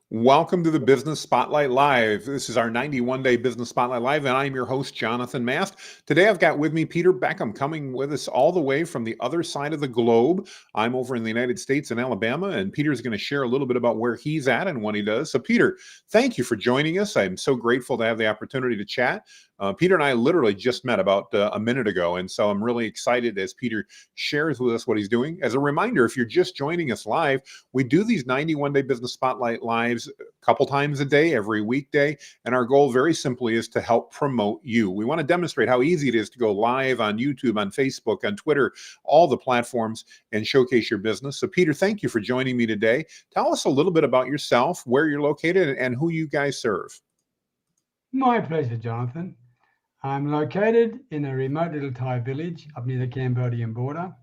Welcome to the Business Spotlight Live. This is our 91-day Business Spotlight Live, and I'm your host, Jonathan Mast. Today, I've got with me Peter Beckenham, coming with us all the way from the other side of the globe. I'm over in the United States in Alabama, and Peter's going to share a little bit about where he's at and what he does. So, Peter, thank you for joining us. I'm so grateful to have the opportunity to chat. Peter and I literally just met about a minute ago, and so I'm really excited as Peter shares with us what he's doing. As a reminder, if you're just joining us live, we do these 91-day Business Spotlight Lives a couple times a day, every weekday, and our goal very simply is to help promote you. We want to demonstrate how easy it is to go live on YouTube, on Facebook, on Twitter, all the platforms, and showcase your business. So, Peter, thank you for joining me today. Tell us a little bit about yourself, where you're located, and who you guys serve. My pleasure, Jonathan. I'm located in a remote little Thai village up near the Cambodian border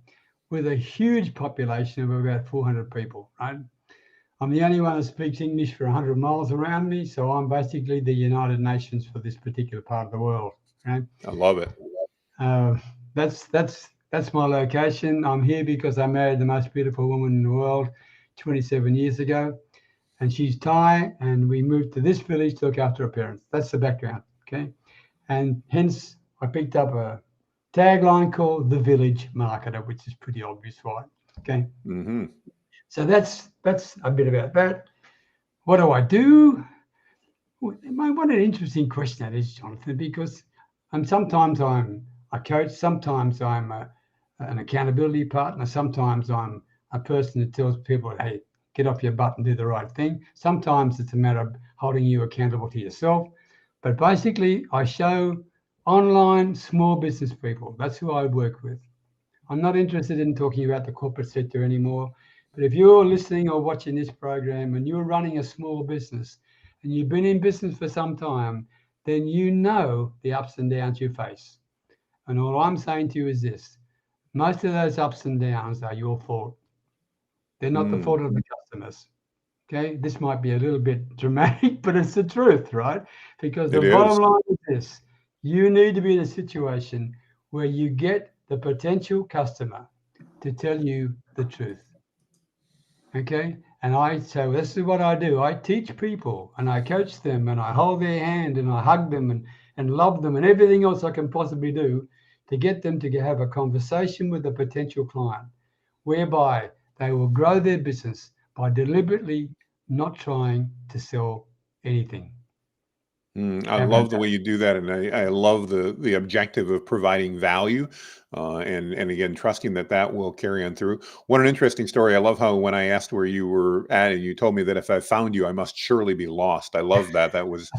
with a huge population of about 400 people, right? I'm the only one that speaks English for 100 miles around me, so I'm basically the United Nations for this particular part of the world, right? I love it. That's my location. I'm here because I married the most beautiful woman in the world 27 years ago, and she's Thai, and we moved to this village to look after her parents. That's the background, okay? And hence, I picked up a tagline called The Village Marketer, which is pretty obvious, right? Okay. Mm-hmm. So that's a bit about that. What do I do? What an interesting question that is, Jonathan, because sometimes I'm a coach, sometimes I'm an accountability partner, sometimes I'm a person that tells people, hey, get off your butt and do the right thing. Sometimes it's a matter of holding you accountable to yourself. But basically, I show online small business people. That's who I work with. I'm not interested in talking about the corporate sector anymore. But if you're listening or watching this program and you're running a small business and you've been in business for some time, then you know the ups and downs you face. And all I'm saying to you is this: most of those ups and downs are your fault. They're not the fault of the customers. Okay, this might be a little bit dramatic, but it's the truth, right? Because the It bottom is. line is this: you need to be in a situation where you get the potential customer to tell you the truth. Okay, so this is what I do. I teach people and I coach them and I hold their hand and I hug them and love them and everything else I can possibly do to get them to have a conversation with a potential client whereby they will grow their business by deliberately not trying to sell anything. I How about love the that? way you do that, and I love the objective of providing value, and again trusting that will carry on through. What an interesting story! I love how when I asked where you were at, and you told me that if I found you, I must surely be lost. I love that. That was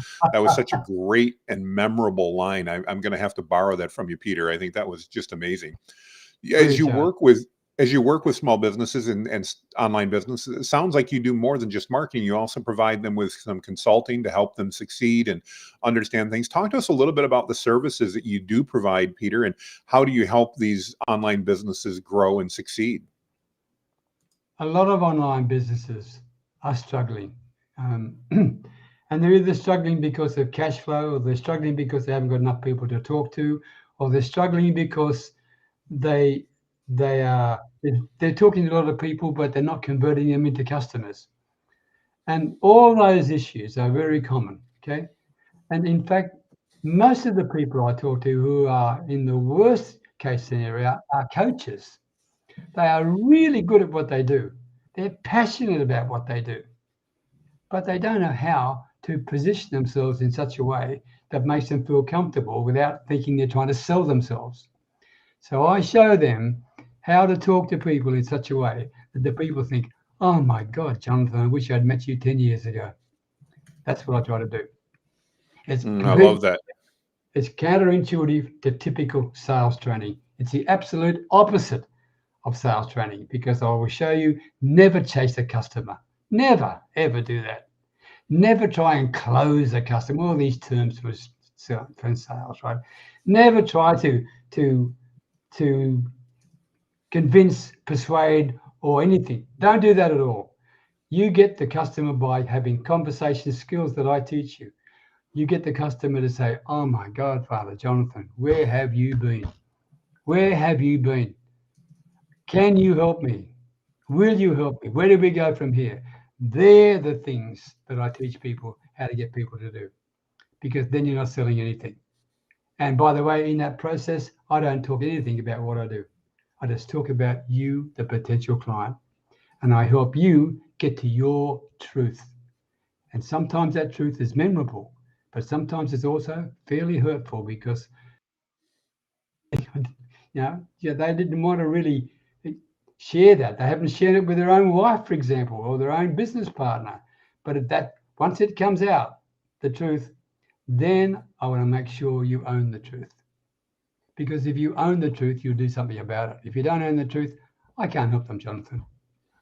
such a great and memorable line. I'm going to have to borrow that from you, Peter. I think that was just amazing. As you Appreciate. work with as you work with small businesses and online businesses, it sounds like you do more than just marketing. You also provide them with some consulting to help them succeed and understand things. Talk to us a little bit about the services that you do provide, Peter, and how do you help these online businesses grow and succeed? A lot of online businesses are struggling. And they're either struggling because of cash flow, or they're struggling because they haven't got enough people to talk to, or they're struggling because they they're talking to a lot of people, but they're not converting them into customers. And all those issues are very common. Okay. And in fact, most of the people I talk to who are in the worst case scenario are coaches. They are really good at what they do. They're passionate about what they do, but they don't know how to position themselves in such a way that makes them feel comfortable without thinking they're trying to sell themselves. So I show them how to talk to people in such a way that the people think, oh my God, Jonathan, I wish I'd met you 10 years ago. That's what I try to do. It's I complete. love that. It's counterintuitive to typical sales training. It's the absolute opposite of sales training because I will show you never chase a customer. Never, ever do that. Never try and close a customer. All these terms for sales, right? Never try to to convince, persuade, or anything. Don't do that at all. You get the customer by having conversation skills that I teach you. You get the customer to say, oh my God, Father Jonathan, where have you been? Where have you been? Can you help me? Will you help me? Where do we go from here? They're the things that I teach people how to get people to do, because then you're not selling anything. And by the way, in that process, I don't talk anything about what I do. I just talk about you, the potential client, and I help you get to your truth. And sometimes that truth is memorable, but sometimes it's also fairly hurtful because they didn't want to really share that. They haven't shared it with their own wife, for example, or their own business partner. But once it comes out, the truth, then I want to make sure you own the truth. Because if you own the truth, you'll do something about it. If you don't own the truth, I can't help them, Jonathan.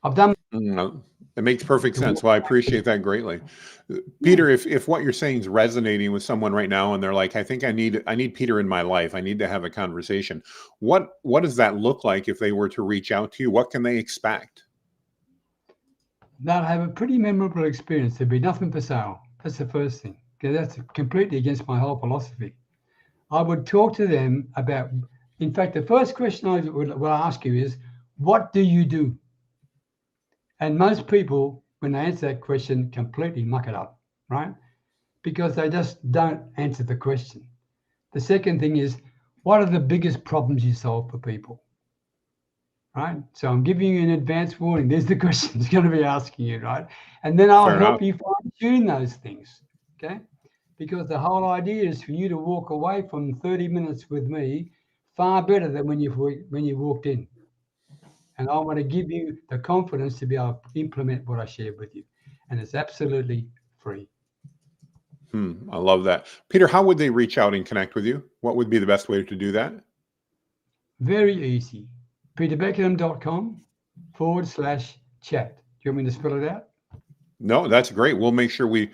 I've done It makes perfect sense. Well, I appreciate that greatly. Peter, if what you're saying is resonating with someone right now and they're like, I think I need Peter in my life. I need to have a conversation. What does that look like if they were to reach out to you? What can they expect? They'll have a pretty memorable experience. There'll be nothing for sale. That's the first thing. Because that's completely against my whole philosophy. I would talk to them about, in fact, the first question I will ask you is, what do you do? And most people, when they answer that question, completely muck it up, right? Because they just don't answer the question. The second thing is, what are the biggest problems you solve for people? Right? So I'm giving you an advance warning. There's the question it's going to be asking you, right? And then I'll Fair enough. help you fine tune those things, okay? Because the whole idea is for you to walk away from 30 minutes with me far better than when you walked in. And I want to give you the confidence to be able to implement what I shared with you. And it's absolutely free. I love that. Peter, how would they reach out and connect with you? What would be the best way to do that? Very easy. peterbeckenham.com/chat. Do you want me to spell it out? No, that's great. We'll make sure we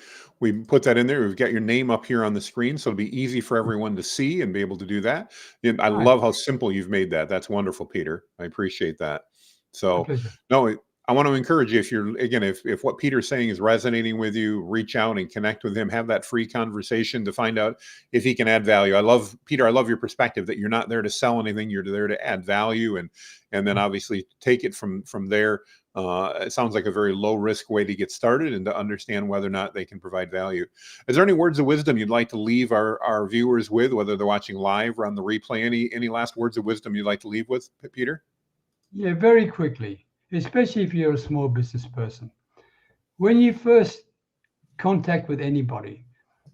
put that in there. We've got your name up here on the screen, so it'll be easy for everyone to see and be able to do that. And I Right. love how simple you've made that. That's wonderful, Peter. I appreciate that. My So, pleasure. no, I want to encourage you, if what Peter's saying is resonating with you, reach out and connect with him. Have that free conversation to find out if he can add value. I love your perspective that you're not there to sell anything. You're there to add value, and then obviously take it from there. It sounds like a very low risk way to get started and to understand whether or not they can provide value. Is there any words of wisdom you'd like to leave our viewers with, whether they're watching live or on the replay? Any last words of wisdom you'd like to leave with, Peter? Yeah, very quickly, especially if you're a small business person. When you first contact with anybody,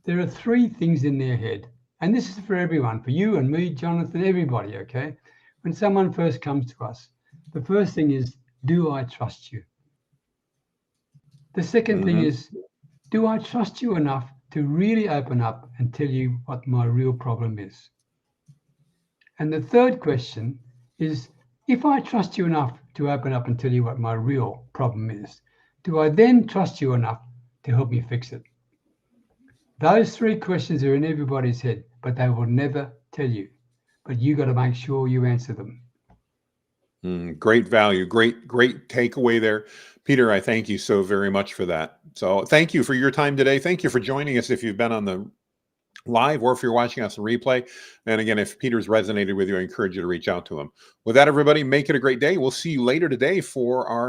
there are three things in their head. And this is for everyone, for you and me, Jonathan, everybody, okay? When someone first comes to us, the first thing is, do I trust you? The second thing is, do I trust you enough to really open up and tell you what my real problem is? And the third question is, if I trust you enough to open up and tell you what my real problem is, do I then trust you enough to help me fix it? Those three questions are in everybody's head, but they will never tell you. But you got to make sure you answer them. Great value. Great takeaway there. Peter, I thank you so very much for that. So thank you for your time today. Thank you for joining us if you've been on the live or if you're watching us on replay. And again, if Peter's resonated with you, I encourage you to reach out to him. With that, everybody, make it a great day. We'll see you later today for our